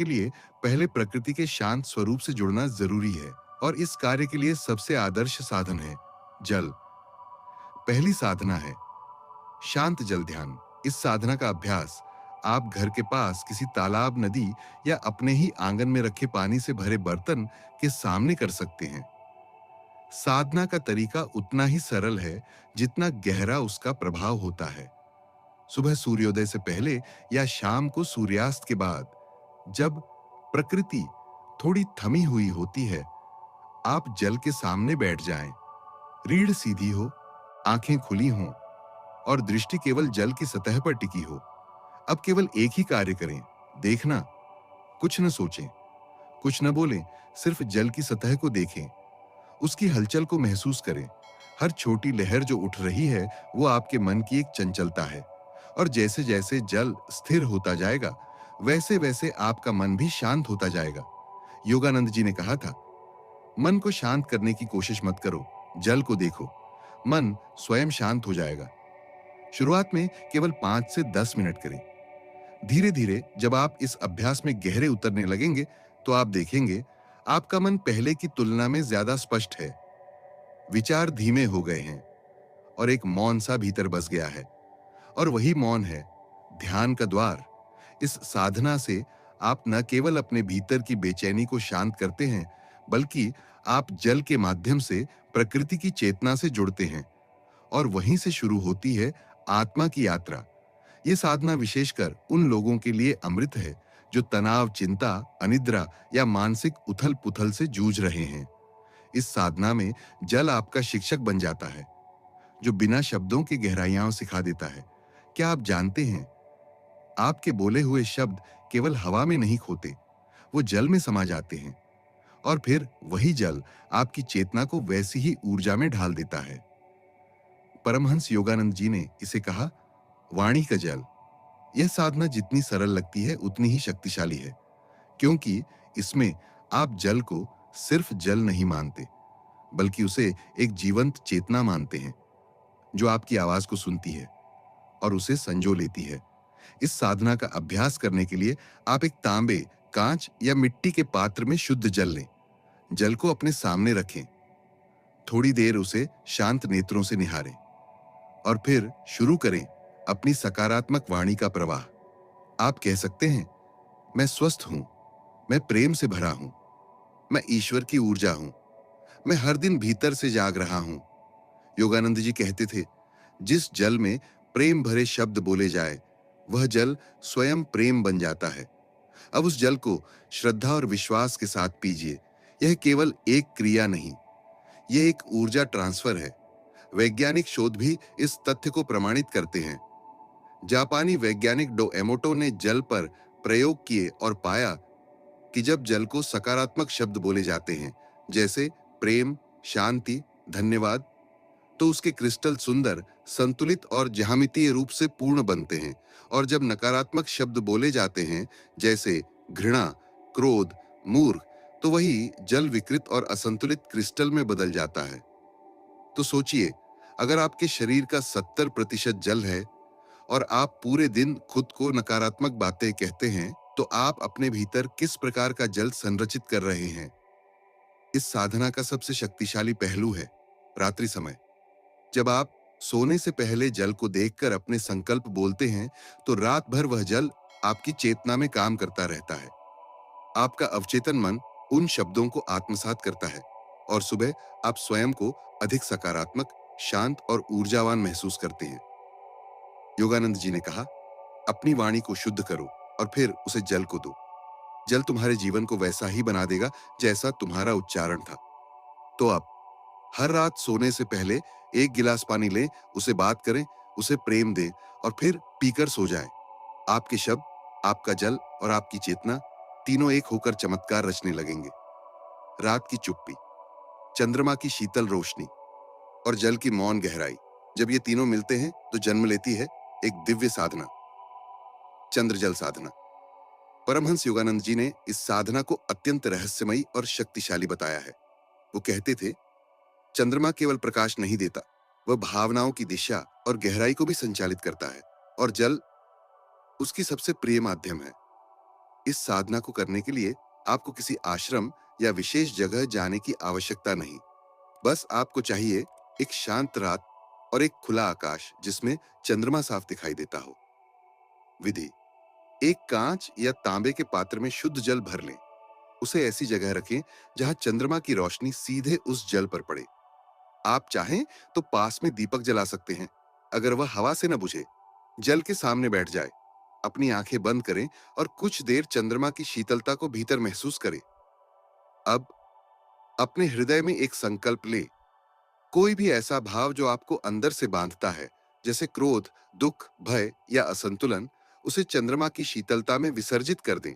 के लिए पहले प्रकृति के शांत स्वरूप से जुड़ना जरूरी है और इस कार्य के लिए सबसे आदर्श साधन है जल। पहली साधना है शांत जल ध्यान। इस साधना का अभ्यास आप घर के पास किसी तालाब, नदी या अपने ही आंगन में रखे पानी से भरे बर्तन के सामने कर सकते हैं। साधना का तरीका उतना ही सरल है जितना गहरा उसका प्रभाव होता है। सुबह सूर्योदय से पहले या शाम को सूर्यास्त के बाद, जब प्रकृति थोड़ी थमी हुई होती है, आप जल के सामने बैठ जाएं। रीढ़ सीधी हो, आंखें खुली हों और दृष्टि केवल जल की सतह पर टिकी हो। अब केवल एक ही कार्य करें, देखना। कुछ न सोचें, कुछ न बोलें, सिर्फ जल की सतह को देखें, उसकी हलचल को महसूस करें। हर छोटी लहर जो उठ रही है वो आपके मन की एक चंचलता है और जैसे जैसे जल स्थिर होता जाएगा वैसे वैसे आपका मन भी शांत होता जाएगा। योगानंद जी ने कहा था, मन को शांत करने की कोशिश मत करो, जल को देखो, मन स्वयं शांत हो जाएगा। शुरुआत में केवल 5 से 10 मिनट करें। धीरे धीरे जब आप इस अभ्यास में गहरे उतरने लगेंगे तो आप देखेंगे आपका मन पहले की तुलना में ज्यादा स्पष्ट है। विचार धीमे हो गए हैं और एक मौन सा भीतर बस गया है और वही मौन है ध्यान का द्वार। इस साधना से आप न केवल अपने भीतर की बेचैनी को शांत करते हैं, बल्कि आप जल के माध्यम से प्रकृति की चेतना से जुड़ते हैं और वहीं से शुरू होती है आत्मा की यात्रा। ये साधना विशेषकर उन लोगों के लिए अमृत है जो तनाव, चिंता, अनिद्रा या मानसिक उथल-पुथल से जूझ रहे हैं। इस साधना में जल आपका शिक्षक बन जाता है, जो बिना शब्दों के गहराइयां सिखा देता है। क्या आप जानते हैं, आपके बोले हुए शब्द केवल हवा में नहीं खोते, वो जल में समा जाते हैं और फिर वही जल आपकी चेतना को वैसी ही ऊर्जा में ढाल देता है। परमहंस योगानंद जी ने इसे कहा, वाणी का जल। यह साधना जितनी सरल लगती है उतनी ही शक्तिशाली है, क्योंकि इसमें आप जल को सिर्फ जल नहीं मानते, बल्कि उसे एक जीवंत चेतना मानते हैं जो आपकी आवाज को सुनती है और उसे संजो लेती है। इस साधना का अभ्यास करने के लिए आप एक तांबे, कांच या मिट्टी के पात्र में शुद्ध जल लें। जल को अपने सामने रखें, थोड़ी देर उसे शांत नेत्रों से निहारें और फिर शुरू करें अपनी सकारात्मक वाणी का प्रवाह। आप कह सकते हैं, मैं स्वस्थ हूं, मैं प्रेम से भरा हूं, मैं ईश्वर की ऊर्जा हूं, मैं हर दिन भीतर से जाग रहा हूं। योगानंद जी कहते थे, जिस जल में प्रेम भरे शब्द बोले जाए वह जल स्वयं प्रेम बन जाता है। अब उस जल को श्रद्धा और विश्वास के साथ पीजिए। यह केवल एक क्रिया नहीं, यह एक ऊर्जा ट्रांसफर है। वैज्ञानिक शोध भी इस तथ्य को प्रमाणित करते हैं। जापानी वैज्ञानिक डो एमोटो ने जल पर प्रयोग किए और पाया कि जब जल को सकारात्मक शब्द बोले जाते हैं, जैसे प्रेम, शांति, धन्यवाद, तो उसके क्रिस्टल सुंदर, संतुलित और ज्यामितीय रूप से पूर्ण बनते हैं। और जब नकारात्मक शब्द बोले जाते हैं, जैसे घृणा, क्रोध, मूर्ख, तो वही जल विकृत और असंतुलित क्रिस्टल में बदल जाता है। तो सोचिए, अगर आपके शरीर का 70% जल है और आप पूरे दिन खुद को नकारात्मक बातें कहते हैं, तो आप अपने भीतर किस प्रकार का जल संरचित कर रहे हैं। इस साधना का सबसे शक्तिशाली पहलू है रात्रि समय। जब आप सोने से पहले जल को देखकर अपने संकल्प बोलते हैं, तो रात भर वह जल आपकी चेतना में काम करता रहता है। आपका अवचेतन मन उन शब्दों को आत्मसात करता है और सुबह आप स्वयं को अधिक सकारात्मक, शांत और ऊर्जावान महसूस करते हैं। योगानंद जी ने कहा, अपनी वाणी को शुद्ध करो और फिर उसे जल को दो। जल तुम्हारे जीवन को वैसा ही बना देगा जैसा तुम्हारा उच्चारण था। तो आप हर रात सोने से पहले एक गिलास पानी लें, उसे बात करें, उसे प्रेम दें और फिर पीकर सो जाएं। आपके शब्द, आपका जल और आपकी चेतना तीनों एक होकर चमत्कार रचने लगेंगे। रात की चुप्पी, चंद्रमा की शीतल रोशनी और जल की मौन गहराई, जब ये तीनों मिलते हैं तो जन्म लेती है एक दिव्य साधना, चंद्र जल साधना। परमहंस योगानंद जी ने इस साधना को अत्यंत रहस्यमयी और शक्तिशाली बताया है। वो कहते थे, चंद्रमा केवल प्रकाश नहीं देता, वह भावनाओं की दिशा और गहराई को भी संचालित करता है और जल उसकी सबसे प्रिय माध्यम है। इस साधना को करने के लिए आपको किसी आश्रम या विशेष जगह जाने की आवश्यकता नहीं। बस आपको चाहिए एक शांत रात और एक खुला आकाश जिसमें चंद्रमा साफ दिखाई देता हो। विधि: एक कांच या तांबे के पात्र में शुद्ध जल भर लें। उसे ऐसी जगह रखें जहां चंद्रमा की रोशनी सीधे उस जल पर पड़े। आप चाहें तो पास में दीपक जला सकते हैं, अगर वह हवा से न बुझे। जल के सामने बैठ जाए, अपनी आंखें बंद करें और कुछ देर चंद्रमा की शीतलता को भीतर महसूस करें। अब अपने हृदय में एक संकल्प ले, कोई भी ऐसा भाव जो आपको अंदर से बांधता है, जैसे क्रोध, दुख, भय या असंतुलन, उसे चंद्रमा की शीतलता में विसर्जित कर दें।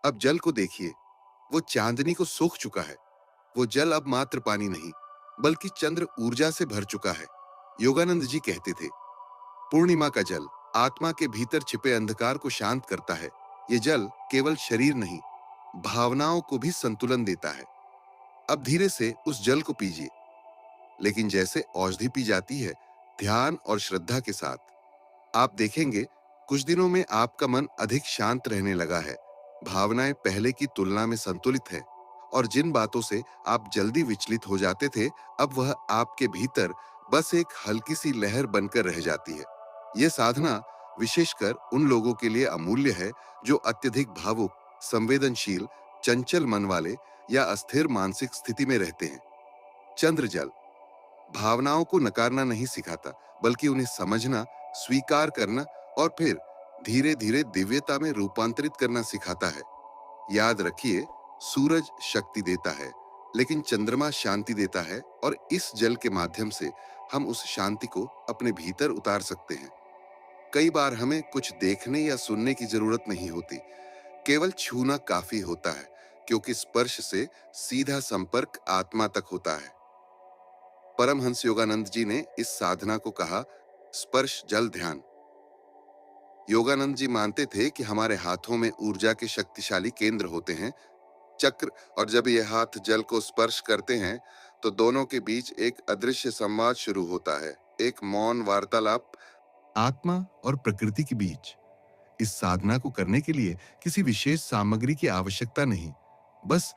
अब जल को देखिए, वो चांदनी को सोख चुका है। वो जल अब मात्र पानी नहीं, बल्कि चंद्र ऊर्जा से भर चुका है। योगानंद जी कहते थे, पूर्णिमा का जल आत्मा के भीतर छिपे अंधकार को शांत करता है। ये जल केवल शरीर नहीं, भावनाओं को भी संतुलन देता है। अब धीरे से उस जल को पीजिए, लेकिन जैसे औषधि पी जाती है, ध्यान और श्रद्धा के साथ। आप देखेंगे कुछ दिनों में आपका मन अधिक शांत रहने लगा है। भावनाएं पहले की तुलना में संतुलित है और जिन बातों से आप जल्दी विचलित हो जाते थे, अब वह आपके भीतर बस एक हल्की सी लहर बनकर रह जाती है। यह साधना विशेषकर उन लोगों के लिए अमूल्य है जो अत्यधिक भावुक, संवेदनशील, चंचल मन वाले या अस्थिर मानसिक स्थिति में रहते हैं। चंद्र जल भावनाओं को नकारना नहीं सिखाता, बल्कि उन्हें समझना, स्वीकार करना और फिर धीरे धीरे दिव्यता में रूपांतरित करना सिखाता है। याद रखिए, सूरज शक्ति देता है, लेकिन चंद्रमा शांति देता है, और इस जल के माध्यम से हम उस शांति को अपने भीतर उतार सकते हैं। कई बार हमें कुछ देखने या सुनने की जरूरत नहीं होती, केवल छूना काफी होता है, क्योंकि स्पर्श से सीधा संपर्क आत्मा तक होता है। परमहंस योगानंद जी ने इस साधना को कहा स्पर्श जल ध्यान। योगानंद जी मानते थे कि हमारे हाथों में ऊर्जा के शक्तिशाली केंद्र होते हैं, चक्र, और जब ये हाथ जल को स्पर्श करते हैं तो दोनों के बीच एक अदृश्य संवाद शुरू होता है, एक मौन वार्तालाप आत्मा और प्रकृति के बीच। इस साधना को करने के लिए किसी विशेष सामग्री की आवश्यकता नहीं, बस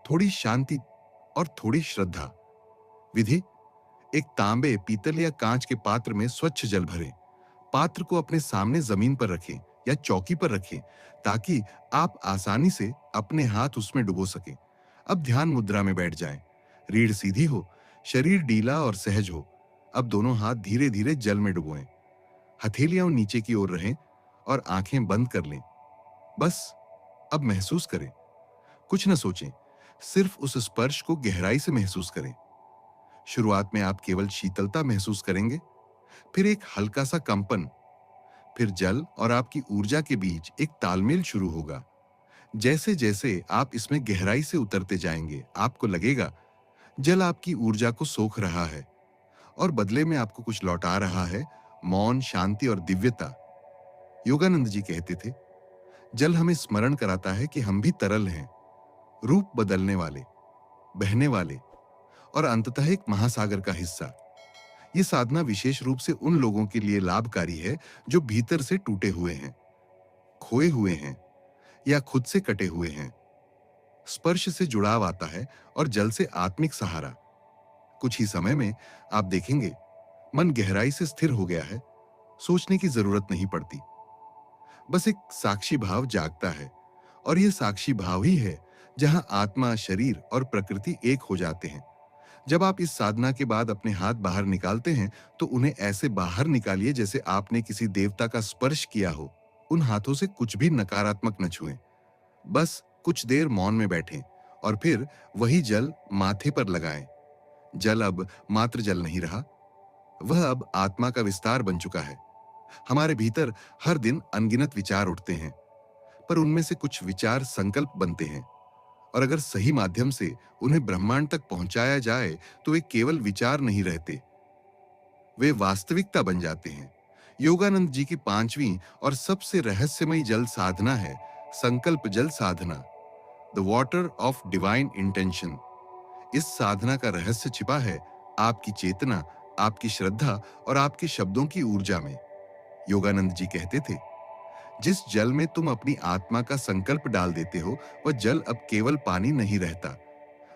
थोड़ी शांति और थोड़ी श्रद्धा। विधि: एक तांबे, पीतल या कांच के पात्र में स्वच्छ जल भरें। पात्र को अपने सामने जमीन पर रखें या चौकी पर रखें, ताकि आप आसानी से अपने हाथ उसमें डुबो सकें। अब ध्यान मुद्रा में बैठ जाएं। रीढ़ सीधी हो, शरीर ढीला और सहज हो। अब दोनों हाथ धीरे धीरे जल में डुबोएं। हथेलियां नीचे की ओर रहें और आंखें बंद कर लें। बस अब महसूस करें, कुछ न सोचें, सिर्फ उस स्पर्श को गहराई से महसूस करें। शुरुआत में आप केवल शीतलता महसूस करेंगे, फिर एक हल्का सा कंपन, फिर जल और आपकी ऊर्जा के बीच एक तालमेल शुरू होगा। जैसे जैसे आप इसमें गहराई से उतरते जाएंगे, आपको लगेगा जल आपकी ऊर्जा को सोख रहा है और बदले में आपको कुछ लौटा रहा है, मौन, शांति और दिव्यता। योगानंद जी कहते थे, जल हमें स्मरण कराता है कि हम भी तरल हैं, रूप बदलने वाले, बहने वाले और अंततः एक महासागर का हिस्सा। ये साधना विशेष रूप से उन लोगों के लिए लाभकारी है जो भीतर से टूटे हुए हैं, खोए हुए हैं या खुद से कटे हुए हैं। स्पर्श से जुड़ाव आता है और जल से आत्मिक सहारा। कुछ ही समय में आप देखेंगे मन गहराई से स्थिर हो गया है, सोचने की जरूरत नहीं पड़ती, बस एक साक्षी भाव जागता है। और यह साक्षी भाव ही है जहां आत्मा, शरीर और प्रकृति एक हो जाते हैं। जब आप इस साधना के बाद अपने हाथ बाहर निकालते हैं, तो उन्हें ऐसे बाहर निकालिए जैसे आपने किसी देवता का स्पर्श किया हो। उन हाथों से कुछ भी नकारात्मक न छुएं। बस कुछ देर मौन में बैठें और फिर वही जल माथे पर लगाएं। जल अब मात्र जल नहीं रहा, वह अब आत्मा का विस्तार बन चुका है। हमारे भीतर हर दिन अनगिनत विचार उठते हैं, पर उनमें से कुछ विचार संकल्प बनते हैं, और अगर सही माध्यम से उन्हें ब्रह्मांड तक पहुंचाया जाए तो वे केवल विचार नहीं रहते, वे वास्तविकता बन जाते हैं। योगानंद जी की पांचवी और सबसे रहस्यमयी जल साधना है संकल्प जल साधना, the water of divine intention. इस साधना का रहस्य छिपा है आपकी चेतना, आपकी श्रद्धा और आपके शब्दों की ऊर्जा में। योगानंद जी कहते थे, जिस जल में तुम अपनी आत्मा का संकल्प डाल देते हो, वह जल अब केवल पानी नहीं रहता,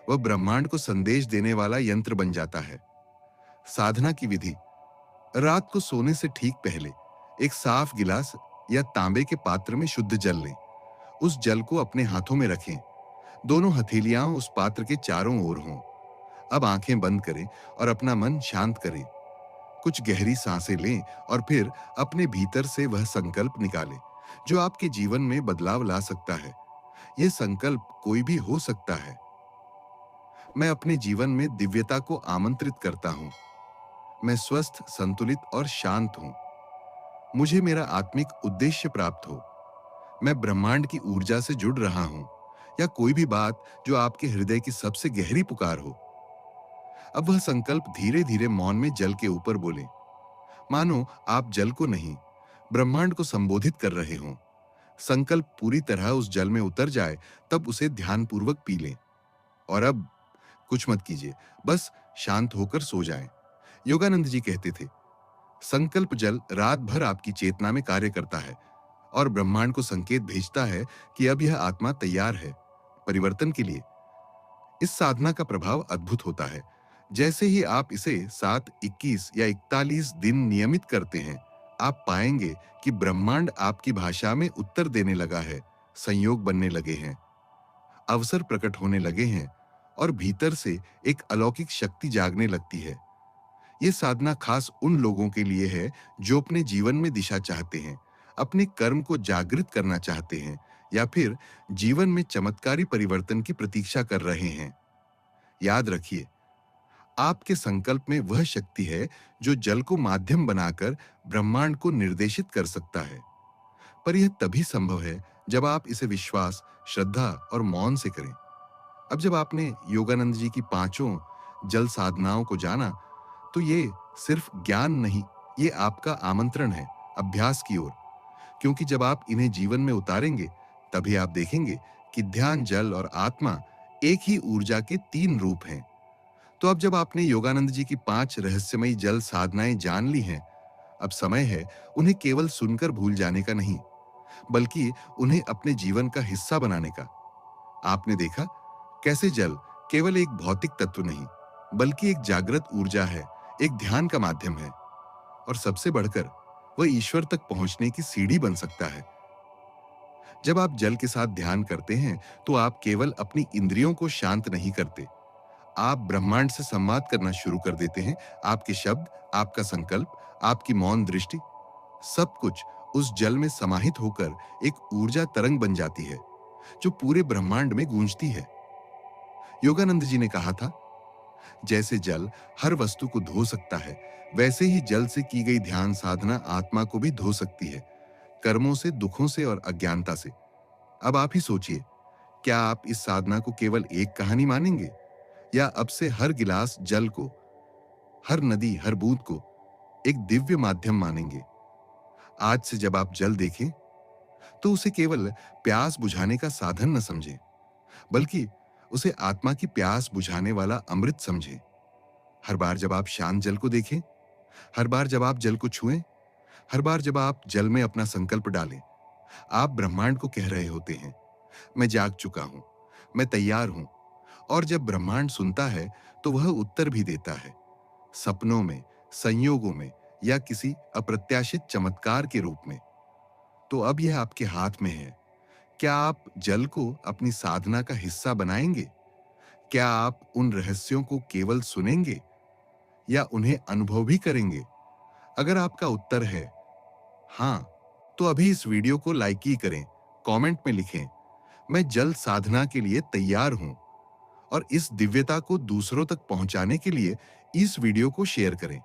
वह ब्रह्मांड को संदेश देने वाला यंत्र बन जाता है। साधना की विधि: रात को सोने से ठीक पहले एक साफ गिलास या तांबे के पात्र में शुद्ध जल लें। उस जल को अपने हाथों में रखें। दोनों हथेलियां उस पात्र के चारों ओर हों। अब आंखें बंद करें और अपना मन शांत करें। कुछ गहरी सांसें लें और फिर अपने भीतर से वह संकल्प निकालें जो आपके जीवन में बदलाव ला सकता है। यह संकल्प कोई भी हो सकता है। मैं अपने जीवन में दिव्यता को आमंत्रित करता हूं। मैं स्वस्थ, संतुलित और शांत हूं। मुझे मेरा आत्मिक उद्देश्य प्राप्त हो। मैं ब्रह्मांड की ऊर्जा से जुड़ रहा हूं। या कोई भी बात जो आपके हृदय की सबसे गहरी पुकार हो। अब वह संकल्प धीरे धीरे मौन में जल के ऊपर बोलें, मानो आप जल को नहीं, ब्रह्मांड को संबोधित कर रहे हों। संकल्प पूरी तरह उस जल में उतर जाए तब उसे ध्यानपूर्वक पी लें। और अब कुछ मत कीजिए, बस शांत होकर सो जाएं। योगानंद जी कहते थे, संकल्प जल रात भर आपकी चेतना में कार्य करता है और ब्रह्मांड को संकेत भेजता है कि अब यह आत्मा तैयार है परिवर्तन के लिए। इस साधना का प्रभाव अद्भुत होता है। जैसे ही आप इसे 7, 21 या 41 दिन नियमित करते हैं, आप पाएंगे कि ब्रह्मांड आपकी भाषा में उत्तर देने लगा है, संयोग बनने लगे हैं, अवसर प्रकट होने लगे हैं और भीतर से एक अलौकिक शक्ति जागने लगती है। यह साधना खास उन लोगों के लिए है जो अपने जीवन में दिशा चाहते हैं, अपने कर्म को जागृत करना चाहते हैं या फिर जीवन में चमत्कारी परिवर्तन की प्रतीक्षा कर रहे हैं। याद रखिए, आपके संकल्प में वह शक्ति है जो जल को माध्यम बनाकर ब्रह्मांड को निर्देशित कर सकता है। पर यह तभी संभव है जब आप इसे विश्वास, श्रद्धा और मौन से करें। अब जब आपने योगानंद जी की पांचों जल साधनाओं को जाना, तो ये सिर्फ ज्ञान नहीं, ये आपका आमंत्रण है अभ्यास की ओर। क्योंकि जब आप इन्हें जीवन में उतारेंगे, तभी आप देखेंगे कि ध्यान, जल और आत्मा एक ही ऊर्जा के 3 रूप हैं। तो अब जब आपने योगानंद जी की 5 रहस्यमयी जल साधनाएं जान ली हैं, अब समय है उन्हें केवल सुनकर भूल जाने का नहीं, बल्कि उन्हें अपने जीवन का हिस्सा बनाने का। आपने देखा कैसे जल केवल एक भौतिक तत्व नहीं, बल्कि एक जागृत ऊर्जा है, एक ध्यान का माध्यम है और सबसे बढ़कर वह ईश्वर तक पहुंचने की सीढ़ी बन सकता है। जब आप जल के साथ ध्यान करते हैं, तो आप केवल अपनी इंद्रियों को शांत नहीं करते, आप ब्रह्मांड से संवाद करना शुरू कर देते हैं। आपके शब्द, आपका संकल्प, आपकी मौन दृष्टि, सब कुछ उस जल में समाहित होकर एक ऊर्जा तरंग बन जाती है जो पूरे ब्रह्मांड में गूंजती है। योगानंद जी ने कहा था, जैसे जल हर वस्तु को धो सकता है, वैसे ही जल से की गई ध्यान साधना आत्मा को भी धो सकती है, कर्मों से, दुखों से और अज्ञानता से। अब आप ही सोचिए, क्या आप इस साधना को केवल एक कहानी मानेंगे या अब से हर गिलास जल को, हर नदी, हर बूंद को एक दिव्य माध्यम मानेंगे? आज से जब आप जल देखें, तो उसे केवल प्यास बुझाने का साधन न समझें, बल्कि उसे आत्मा की प्यास बुझाने वाला अमृत समझें। हर बार जब आप शांत जल को देखें, हर बार जब आप जल को छुएं, हर बार जब आप जल में अपना संकल्प डालें, आप ब्रह्मांड को कह रहे होते हैं, मैं जाग चुका हूं, मैं तैयार हूं। और जब ब्रह्मांड सुनता है, तो वह उत्तर भी देता है, सपनों में, संयोगों में या किसी अप्रत्याशित चमत्कार के रूप में। तो अब यह आपके हाथ में है। क्या आप जल को अपनी साधना का हिस्सा बनाएंगे? क्या आप उन रहस्यों को केवल सुनेंगे या उन्हें अनुभव भी करेंगे? अगर आपका उत्तर है हाँ, तो अभी इस वीडियो को लाइक ही करें, कमेंट में लिखें, मैं जल साधना के लिए तैयार हूं। और इस दिव्यता को दूसरों तक पहुंचाने के लिए इस वीडियो को शेयर करें।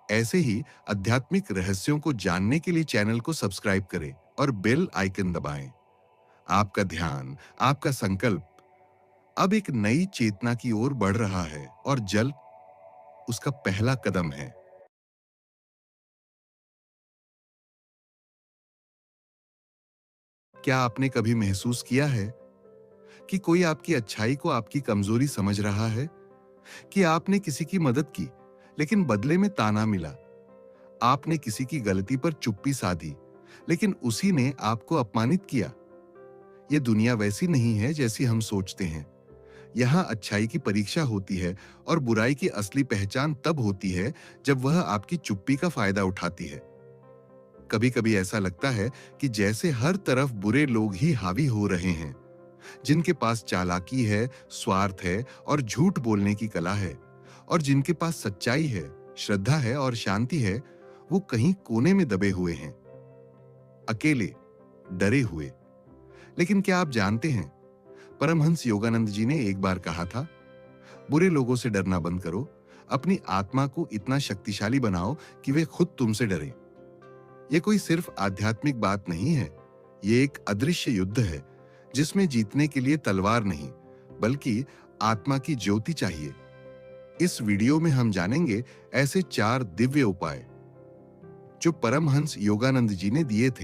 ऐसे ही आध्यात्मिक रहस्यों को जानने के लिए चैनल को सब्सक्राइब करें और बेल आइकन दबाएं। आपका ध्यान, आपका संकल्प अब एक नई चेतना की ओर बढ़ रहा है और जल उसका पहला कदम है। क्या आपने कभी महसूस किया है कि कोई आपकी अच्छाई को आपकी कमजोरी समझ रहा है? कि आपने किसी की मदद की, लेकिन बदले में ताना मिला? आपने किसी की गलती पर चुप्पी साधी, लेकिन उसी ने आपको अपमानित किया। ये दुनिया वैसी नहीं है जैसी हम सोचते हैं। यहाँ अच्छाई की परीक्षा होती है और बुराई की असली पहचान तब होती है जब वह आपकी चुप्पी का फायदा उठाती है। कभी-कभी ऐसा लगता है कि जैसे हर तरफ बुरे लोग ही हावी हो रहे हैं, जिनके पास चालाकी है, स्वार्थ है और झूठ बोलने की कला है, और जिनके पास सच्चाई है, श्रद्धा है और शांति है, वो कहीं कोने में दबे हुए हैं, अकेले, डरे हुए। लेकिन क्या आप जानते हैं, परमहंस योगानंद जी ने एक बार कहा था, बुरे लोगों से डरना बंद करो, अपनी आत्मा को इतना शक्तिशाली बनाओ कि वे खुद तुमसे डरें। ये कोई सिर्फ आध्यात्मिक बात नहीं है, ये एक अदृश्य युद्ध है जिसमें जीतने के लिए तलवार नहीं, बल्कि आत्मा की ज्योति चाहिए। इस वीडियो में हम जानेंगे ऐसे 4 दिव्य उपाय जो परमहंस योगानंद जी ने दिए थे।